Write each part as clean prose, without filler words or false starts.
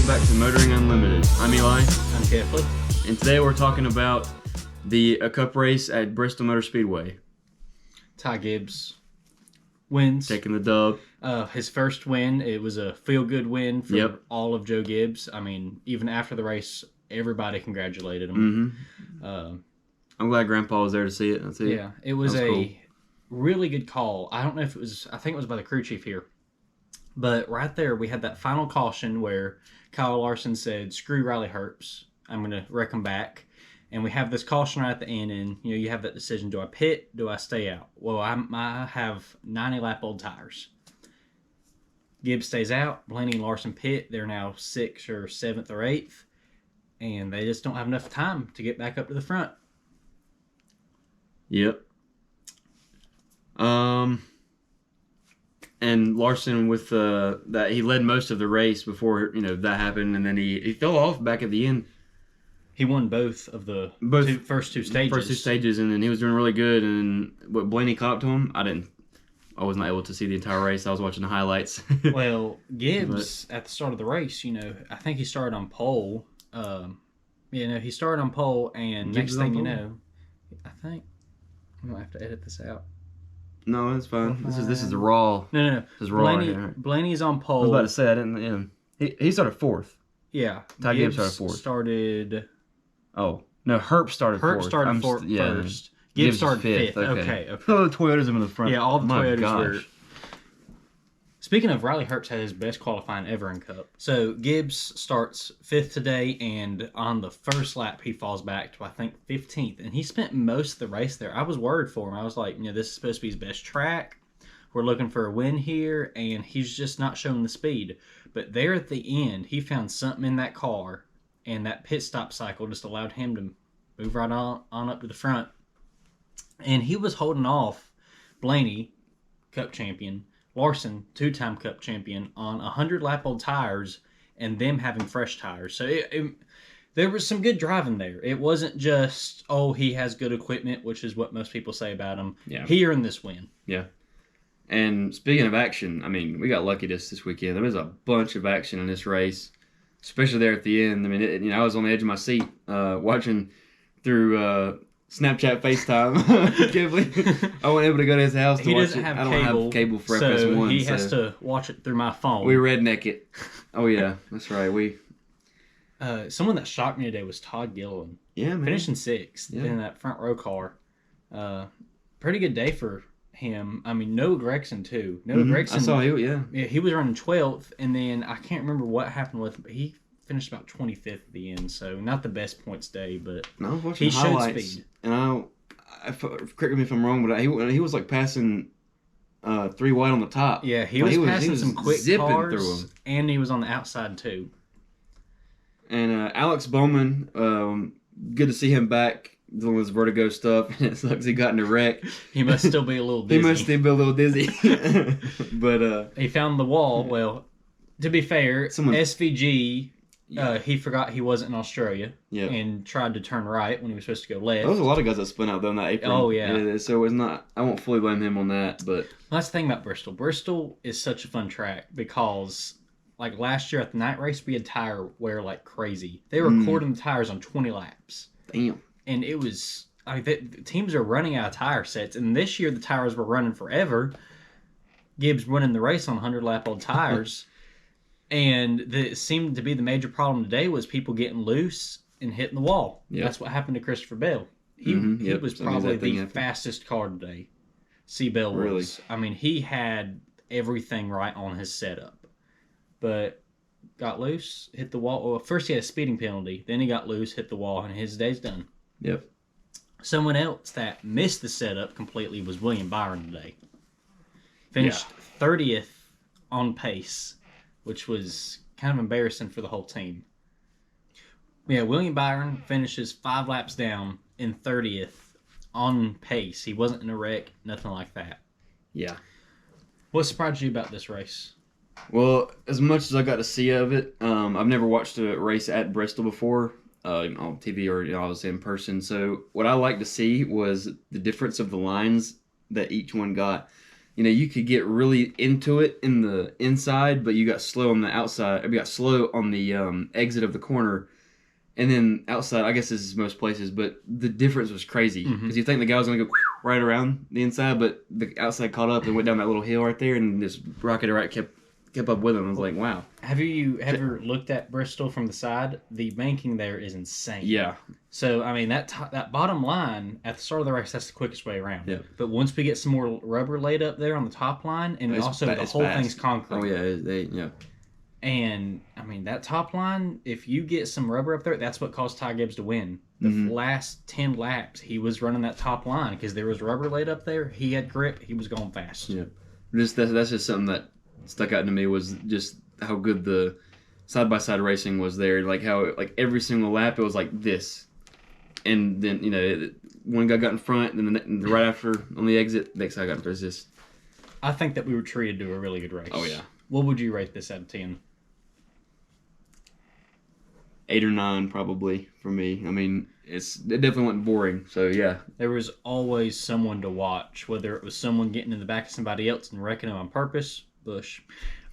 welcome back to Motoring Unlimited. I'm Eli. I'm Kefli. And today we're talking about the Cup race at Bristol Motor Speedway. Ty Gibbs wins. Taking the dub. His first win, it was a feel-good win for Yep. all of Joe Gibbs. I mean, even after the race, everybody congratulated him. Mm-hmm. I'm glad Grandpa was there to see it. Yeah, it was cool. Really good call. I don't know if it was, I think it was by the crew chief here. But right there, we had that final caution where Kyle Larson said, screw Riley Herbst. I'm going to wreck him back. And we have this caution right at the end, and you have that decision. Do I pit? Do I stay out? Well, I have 90-lap-old tires. Gibbs stays out. Blaney and Larson pit. They're now 6th or 7th or 8th. And they just don't have enough time to get back up to the front. Yep. And Larson with that he led most of the race before that happened, and then he fell off back at the end. He won both of the first two stages. And then he was doing really good. And what Blaney caught up to him, I was not able to see the entire race. I was watching the highlights. Well, Gibbs at the start of the race, I think he started on pole. He started on pole, and Gibbs next thing you pole? know, I think I'm gonna have to edit this out. No, that's fine. This is the raw. No. This is raw right here. Blaney's on pole. I was about to say I didn't. Yeah. He started 4th. Yeah, Ty Gibbs started 4th. Started. Oh no, Herb started 4th. Herb started first. Gibbs started 5th. Okay. Oh, the Toyotas in the front. Yeah, all the My Toyotas gosh. were. Speaking of, Riley Herbst had his best qualifying ever in Cup. So Gibbs starts 5th today, and on the first lap he falls back to I think 15th, and he spent most of the race there. I was worried for him. I was like, this is supposed to be his best track. We're looking for a win here, and he's just not showing the speed. But there at the end, he found something in that car, and that pit stop cycle just allowed him to move right on up to the front. And he was holding off Blaney, Cup champion, Larson, 2-time Cup champion, on 100-lap-old tires and them having fresh tires. So there was some good driving there. It wasn't just, he has good equipment, which is what most people say about him. Yeah. He earned this win. Yeah. And speaking of action, I mean, we got lucky this weekend. There was a bunch of action in this race, especially there at the end. I mean, I was on the edge of my seat watching through Snapchat FaceTime. I wasn't able to go to his house to watch it. I don't have cable for FS1. So he has to watch it through my phone. We redneck it. Oh, yeah. That's right. Someone that shocked me today was Todd Gilliland. Yeah, man. Finishing 6th in that front row car. Pretty good day for him. I mean, Noah Gregson, too. Gregson. I saw him, Yeah, he was running 12th, and then I can't remember what happened with him, but he finished about 25th at the end, so not the best points day, but I was watching he highlights, showed speed. And correct me if I'm wrong, but he was like passing 3 wide on the top. Yeah, he was passing some quick zipping cars, through them. And he was on the outside, too. And Alex Bowman, good to see him back doing his vertigo stuff. It sucks he got in a wreck. He must still be a little dizzy. He must still be a little dizzy. But he found the wall. Well, to be fair, SVG... he forgot he wasn't in Australia and tried to turn right when he was supposed to go left. There was a lot of guys that spun out though in that apron. Oh, yeah. So it was not. I won't fully blame him on that, but Well, that's the thing about Bristol. Bristol is such a fun track because, like last year at the night race, we had tire wear like crazy. They were recording the tires on 20 laps. Damn. And it was the teams are running out of tire sets, and this year the tires were running forever. Gibbs winning the race on 100-lap-old tires. And it seemed to be the major problem today was people getting loose and hitting the wall. Yep. That's what happened to Christopher Bell. He was probably the fastest car today. C. Bell was. Really? I mean, he had everything right on his setup. But got loose, hit the wall. Well, first he had a speeding penalty. Then he got loose, hit the wall, and his day's done. Yep. Someone else that missed the setup completely was William Byron today. Finished 30th on pace, which was kind of embarrassing for the whole team. Yeah, William Byron finishes 5 laps down in 30th on pace. He wasn't in a wreck, nothing like that. Yeah. What surprised you about this race? Well, as much as I got to see of it, I've never watched a race at Bristol before on TV or obviously in person. So what I like to see was the difference of the lines that each one got. you could get really into it in the inside, but you got slow on the outside. You got slow on the exit of the corner. And then outside, I guess this is most places, but the difference was crazy. Because you think the guy was going to go right around the inside, but the outside caught up and went down that little hill right there, and just rocketed right, kept up with him. I was like, wow. Have you ever looked at Bristol from the side? The banking there is insane. Yeah. So, I mean, that bottom line, at the start of the race, that's the quickest way around. Yeah. But once we get some more rubber laid up there on the top line, and also the whole fast. thing's concrete. Oh, yeah. Yeah. And, I mean, that top line, if you get some rubber up there, that's what caused Ty Gibbs to win. The last 10 laps, he was running that top line because there was rubber laid up there. He had grip. He was going fast. Yeah. That's just something that stuck out to me, was just how good the side-by-side racing was there. Like how every single lap, it was like this. And then, one guy got in front, and then right after on the exit, next guy got in front. Just... I think that we were treated to a really good race. Oh, yeah. What would you rate this out of 10? 8 or 9 probably for me. I mean, it definitely wasn't boring. So yeah, there was always someone to watch, whether it was someone getting in the back of somebody else and wrecking them on purpose, Bush,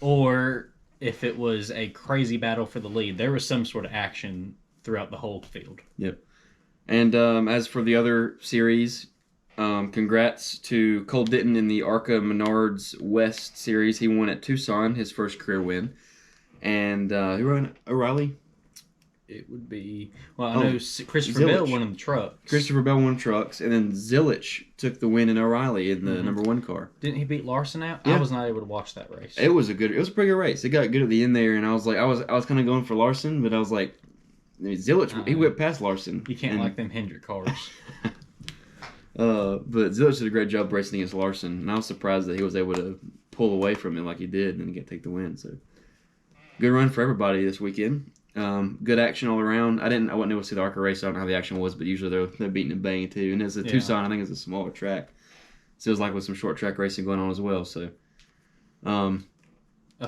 or if it was a crazy battle for the lead. There was some sort of action throughout the whole field. Yep. And as for the other series, congrats to Cole Ditton in the ARCA Menards West Series. He won at Tucson, his first career win. And who won? O'Reilly? It would be... Well, I know Christopher Bell won in the trucks. Christopher Bell won trucks, and then Zilich took the win in O'Reilly in the number 1 car. Didn't he beat Larson out? Yeah. I was not able to watch that race. It was a pretty good race. It got good at the end there, and I was like, I was kind of going for Larson, but I was like, Zilich, he whipped past Larson. You can't like them Hendrick cars. But Zilich did a great job racing against Larson, and I was surprised that he was able to pull away from it like he did and take the win. So, good run for everybody this weekend. Good action all around. I wasn't able to see the ARCA race. So I don't know how the action was, but usually they're beating and banging too. And as a Tucson, I think it's a smaller track. So it was like with some short track racing going on as well. So, a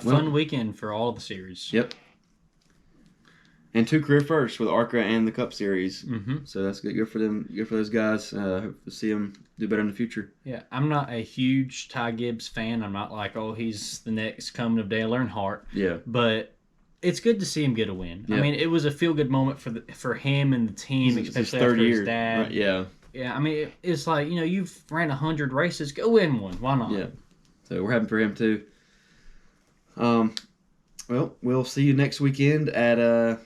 fun weekend for all the series. Yep. And 2 career firsts with ARCA and the Cup Series. Mm-hmm. So that's good. Good for them. Good for those guys. Hope to see them do better in the future. Yeah, I'm not a huge Ty Gibbs fan. I'm not like, he's the next coming of Dale Earnhardt. Yeah. But it's good to see him get a win. Yep. I mean, it was a feel-good moment for him and the team, especially his 3rd after year. his dad. Right, yeah. Yeah, I mean, it's like, you've ran 100 races. Go win one. Why not? Yeah. So we're happy for him too. Well, we'll see you next weekend at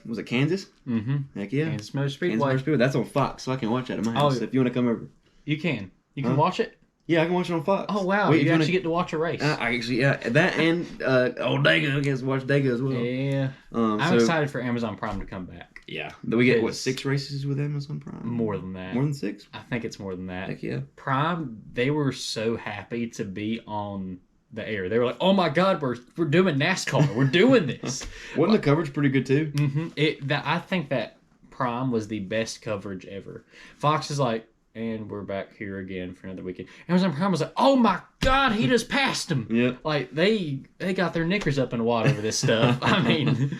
was it Kansas? Mm-hmm. Heck yeah. Kansas Motor Speedway. Kansas Motor Speedway. That's on Fox, so I can watch that at my house. If you want to come over, you can. You can watch it. Yeah, I can watch it on Fox. Oh wow! You actually get to watch a race. I actually that and old Dago. I guess watch Dago as well. Yeah. I'm excited for Amazon Prime to come back. Yeah. We get 6 races with Amazon Prime? More than that. More than 6? I think it's more than that. Heck yeah. Prime, they were so happy to be on the air. They were like, "Oh my God, we're doing NASCAR. We're doing this." Wasn't the coverage pretty good too? Mm-hmm. I think that Prime was the best coverage ever. Fox is like, and we're back here again for another weekend. Amazon Prime was like, "Oh my God, he just passed him." Yeah. Like they got their knickers up in the water over this stuff. I mean,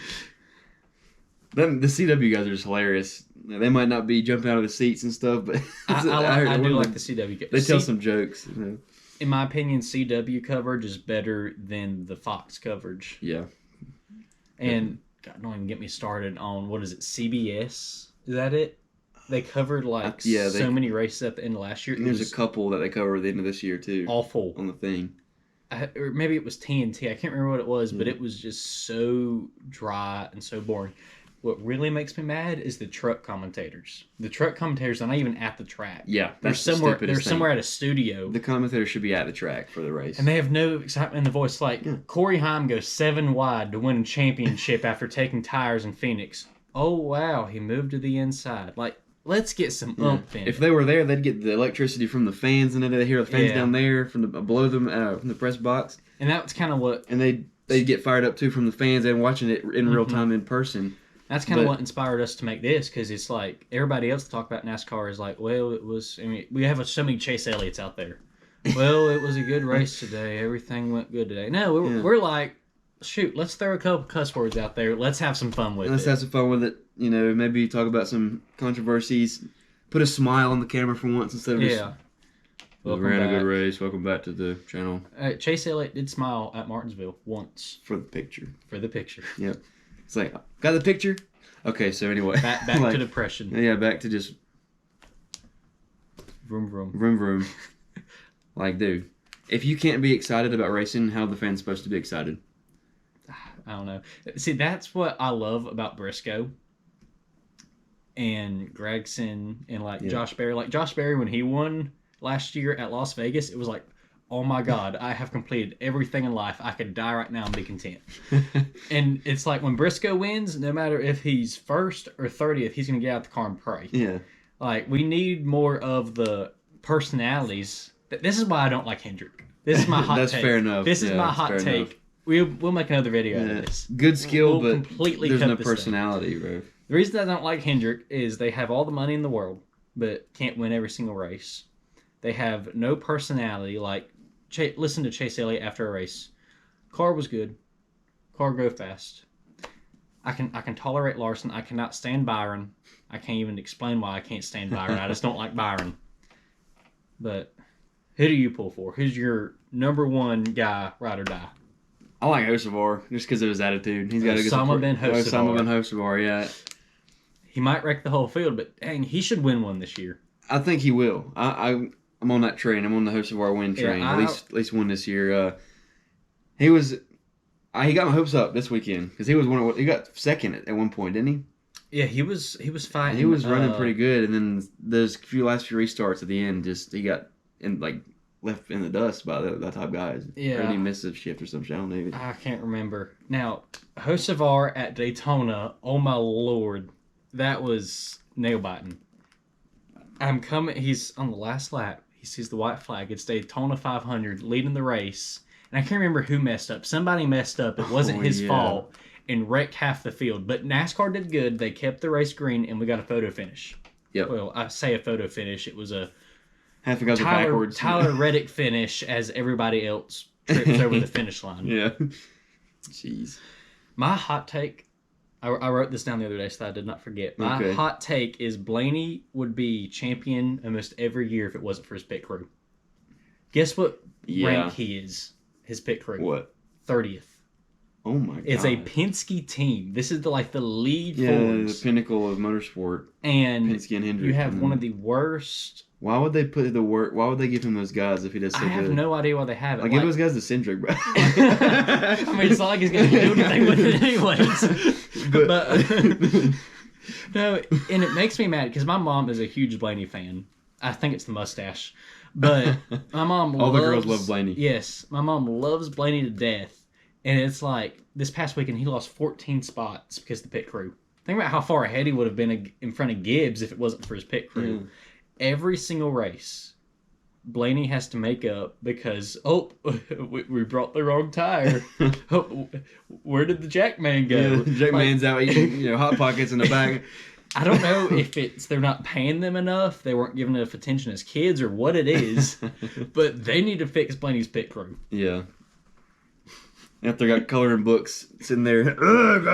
the CW guys are just hilarious. They might not be jumping out of the seats and stuff, but I do like the CW guys. They tell some jokes. In my opinion, CW coverage is better than the Fox coverage. Yeah. And God, don't even get me started on what is it, CBS? Is that it? They covered so many races at the end of last year. And there's a couple that they cover at the end of this year too. Awful on the thing. Or maybe it was TNT. I can't remember what it was, but it was just so dry and so boring. What really makes me mad is the truck commentators. The truck commentators are not even at the track. Yeah, they're somewhere at a studio. The commentators should be at the track for the race, and they have no excitement in the voice. Like Corey Haim goes 7 wide to win a championship after taking tires in Phoenix. Oh wow, he moved to the inside. Like, let's get some oomph in. If they were there, they'd get the electricity from the fans, and then they hear the fans down there from below them from the press box. And that's kind of what. And they'd get fired up too from the fans and watching it in real time in person. That's kind of what inspired us to make this, because it's like everybody else talk about NASCAR is like, well, it was. I mean, we have so many Chase Elliott's out there. Well, it was a good race today. Everything went good today. No, we're like, shoot, let's throw a couple cuss words out there. Let's have some fun with it. Let's have some fun with it. You know, maybe talk about some controversies. Put a smile on the camera for once instead of just Welcome We ran a back. good race. Welcome back to the channel. Chase Elliott did smile at Martinsville once For the picture. for the picture. Yep. It's like, got the picture? Okay, so anyway. Back like, to depression. Yeah, back to just Vroom vroom. vroom vroom. Like, dude, if you can't be excited about racing, how are the fans supposed to be excited? I don't know. See, that's what I love about Briscoe and Gregson and like Josh Berry. Like Josh Berry, when he won last year at Las Vegas, it was like, oh my God, I have completed everything in life. I could die right now and be content. And it's like when Briscoe wins, no matter if he's first or 30th, he's going to get out the car and pray. Yeah. Like, we need more of the personalities. This is why I don't like Hendrick. This is my hot That's take. fair enough. This is Yeah, my that's hot fair take. enough. We'll make another video out of this. Good skill, We'll but completely there's cut no this thing. personality, bro. The reason I don't like Hendrick is they have all the money in the world, but can't win every single race. They have no personality. Like, listen to Chase Elliott after a race. Car was good. Car go fast. I can tolerate Larson. I cannot stand Byron. I can't even explain why I can't stand Byron. I just don't like Byron. But who do you pull for? Who's your number one guy, ride or die? I like Hocevar just because of his attitude. He's got a good Osama bin Hocevar. Osama bin Hocevar, yeah. He might wreck the whole field, but dang, he should win one this year. I think he will. I'm on that train. I'm on the Hocevar win train. Yeah, at least one this year. He got my hopes up this weekend because he got second at one point, didn't he? Yeah, he was fighting. And he was running pretty good, and then those last few restarts at the end, he got left in the dust by the top guys. Yeah. Or he missed a shift or some shit. I don't know. I can't remember. Now, Hocevar at Daytona, oh my lord, that was nail biting. He's on the last lap. He sees the white flag. It's Daytona 500, leading the race. And I can't remember who messed up. Somebody messed up. It wasn't his fault and wrecked half the field. But NASCAR did good. They kept the race green, and we got a photo finish. Yep. Well, I say a photo finish. It was a Half the guys are backwards. Tyler Reddick finish as everybody else trips over the finish line. Yeah. Jeez. My hot take, I wrote this down the other day so I did not forget. My hot take is Blaney would be champion almost every year if it wasn't for his pit crew. Guess what rank he is, his pit crew? What? 30th. Oh my God. It's a Penske team. This is the lead the pinnacle of motorsport. And Penske and Hendrick. You have one of the worst. Why would they put the work? Why would they give him those guys if he does so good? I have no idea why they have it. Give those guys the Cindric, bro. I mean, it's not like he's going to do anything with it anyways. But no, and it makes me mad because my mom is a huge Blaney fan. I think it's the mustache. But my mom All the girls love Blaney. Yes, my mom loves Blaney to death. And it's like, this past weekend, he lost 14 spots because of the pit crew. Think about how far ahead he would have been in front of Gibbs if it wasn't for his pit crew. Mm. Every single race, Blaney has to make up because, we brought the wrong tire. Where did the jack man go? Yeah, the jack man's out eating Hot Pockets in the back. I don't know if they're not paying them enough, they weren't giving enough attention as kids, or what it is, but they need to fix Blaney's pit crew. Yeah. After they got coloring books sitting there, look.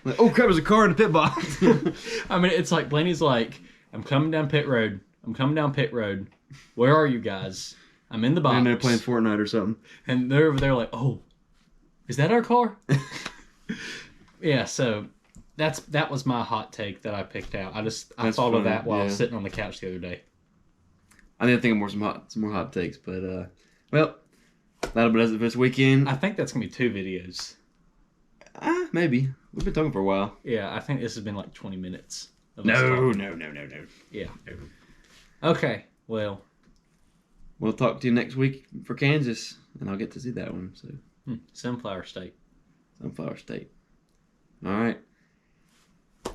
Like, oh crap, there's a car in the pit box. I mean, it's like Blaney's like, I'm coming down pit road. Where are you guys? I'm in the box. And they're playing Fortnite or something. And they're over there like, oh, is that our car? Yeah, so that was my hot take that I picked out. I thought of that while I was sitting on the couch the other day. I didn't think of some more hot takes, but well, that'll be it for this weekend. I think that's gonna be 2 videos. Maybe. We've been talking for a while. Yeah, I think this has been like 20 minutes. No. Yeah. Okay, well. We'll talk to you next week for Kansas, and I'll get to see that one. So Sunflower State. All right.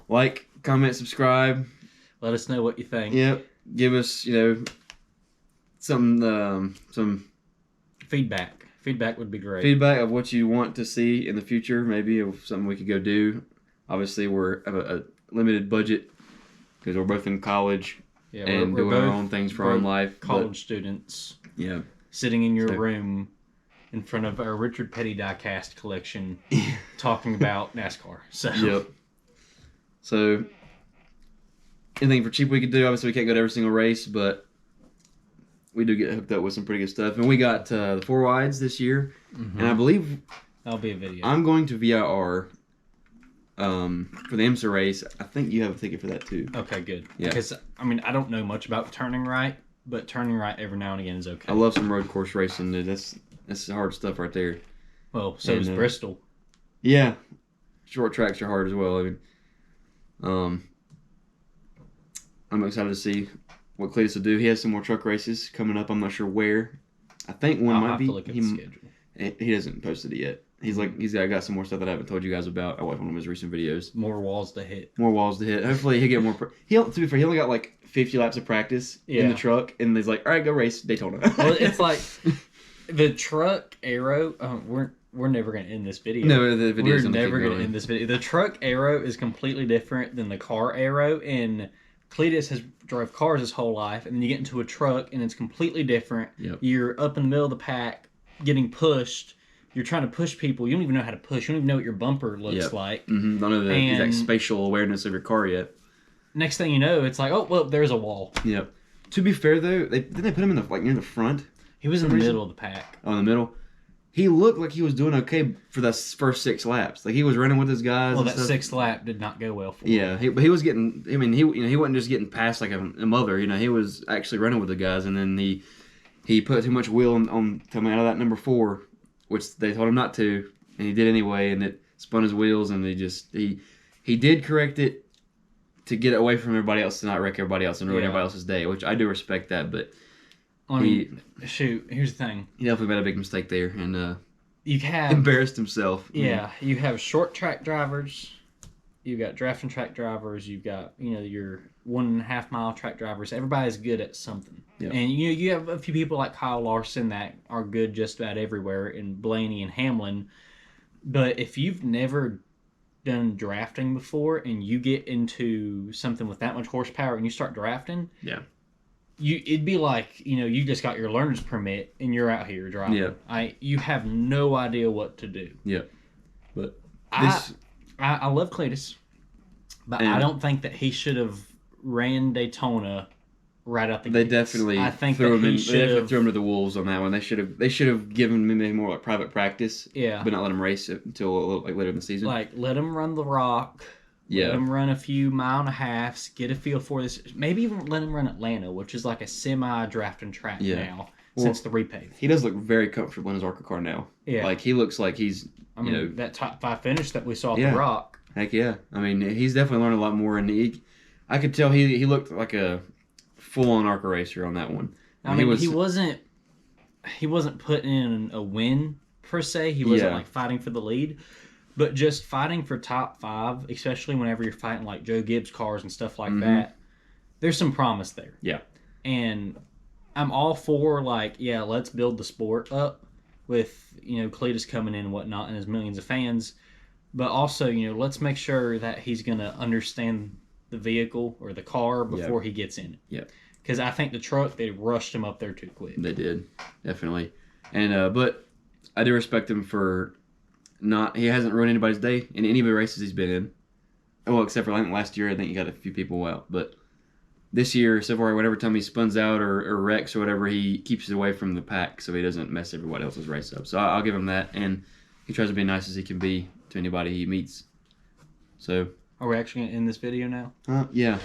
Like, comment, subscribe. Let us know what you think. Yep. Give us, some feedback. Feedback would be great. Feedback of what you want to see in the future, maybe of something we could go do. Obviously, we're have a limited budget because we're both in college and doing our own things for our own life. College students. Yeah. Sitting in your room in front of our Richard Petty diecast collection talking about NASCAR. So. Yep. So, anything for cheap we could do. Obviously, we can't go to every single race, but we do get hooked up with some pretty good stuff. And we got the 4 wides this year, Mm-hmm. and I believe That'll be a video. I'm going to VIR for the IMSA race. I think you have a ticket for that too. Okay, good. Yeah. Because, I mean, I don't know much about turning right, but turning right every now and again is okay. I love some road course racing, dude. That's hard stuff right there. Well, so is And, Bristol. Yeah, short tracks are hard as well. I mean, I'm excited to see what Cletus will do. He has some more truck races coming up. I'm not sure where. I think one I'll might have be. to look at the schedule. He hasn't posted it yet. He's got some more stuff that I haven't told you guys about. I watched one of his recent videos. More walls to hit. More walls to hit. Hopefully he'll get more. To be fair, he only got like 50 laps of practice in the truck, and he's like, all right, go race Daytona. Well, it's like the truck aero. We're never going to end this video. No, the video's We're never going going to end this video. The truck aero is completely different than the car aero, and Cletus has drove cars his whole life, and then you get into a truck, and it's completely different. Yep. You're up in the middle of the pack, getting pushed. You're trying to push people. You don't even know how to push. You don't even know what your bumper looks like. Mm-hmm. Don't know the exact spatial awareness of your car yet. Next thing you know, it's like, oh, well, there's a wall. Yep. To be fair, though, didn't they put him in the near the front? He was in the middle of the pack. Oh, in the middle? He looked like he was doing okay for the first 6 laps. Like, he was running with his guys. Well, and that stuff. 6th lap did not go well for him. Yeah, he was getting. I mean, he wasn't just getting past like a mother. He was actually running with the guys, and then he put too much wheel on coming out of that number 4, which they told him not to, and he did anyway, and it spun his wheels, and he did correct it to get away from everybody else, to not wreck everybody else and ruin everybody else's day, which I do respect that, but. I mean, shoot, here's the thing. He definitely made a big mistake there and you have embarrassed himself. Yeah, you have short track drivers, you've got drafting track drivers, you've got your 1.5 mile track drivers. Everybody's good at something, and you have a few people like Kyle Larson that are good just about everywhere, and Blaney and Hamlin. But if you've never done drafting before and you get into something with that much horsepower and you start drafting, it'd be like you just got your learner's permit and you're out here driving. You have no idea what to do. But I love Cletus, but I don't think that he should have ran Daytona right out the They gates. definitely I think threw that him he should have threw him to the wolves on that one. They should have given him maybe more like private practice. But not let him race it until a little, like later in the season. Like let him run the Rock. Let him run a few 1.5 miles, get a feel for this. Maybe even let him run Atlanta, which is like a semi-drafting track now since the repave. He does look very comfortable in his ARCA car now. Like he looks like he's. I mean, that top 5 finish that we saw at the Rock. Heck yeah! I mean, he's definitely learned a lot more, and I could tell he looked like a full-on ARCA racer on that one. I mean, he wasn't putting in a win per se. He wasn't like fighting for the lead. But just fighting for top 5, especially whenever you're fighting like Joe Gibbs cars and stuff like that, there's some promise there. Yeah. And I'm all for let's build the sport up with, Cletus coming in and whatnot and his millions of fans. But also, let's make sure that he's going to understand the vehicle or the car before he gets in it. Yeah. Because I think the truck, they rushed him up there too quick. They did. Definitely. And, but I do respect him for... he hasn't ruined anybody's day in any of the races he's been in. Well, except for last year, I think he got a few people out. But this year, so far, whatever time he spuns out or wrecks or whatever, he keeps it away from the pack so he doesn't mess everybody else's race up. So I'll give him that. And he tries to be nice as he can be to anybody he meets. So. Are we actually going to end this video now? Yeah.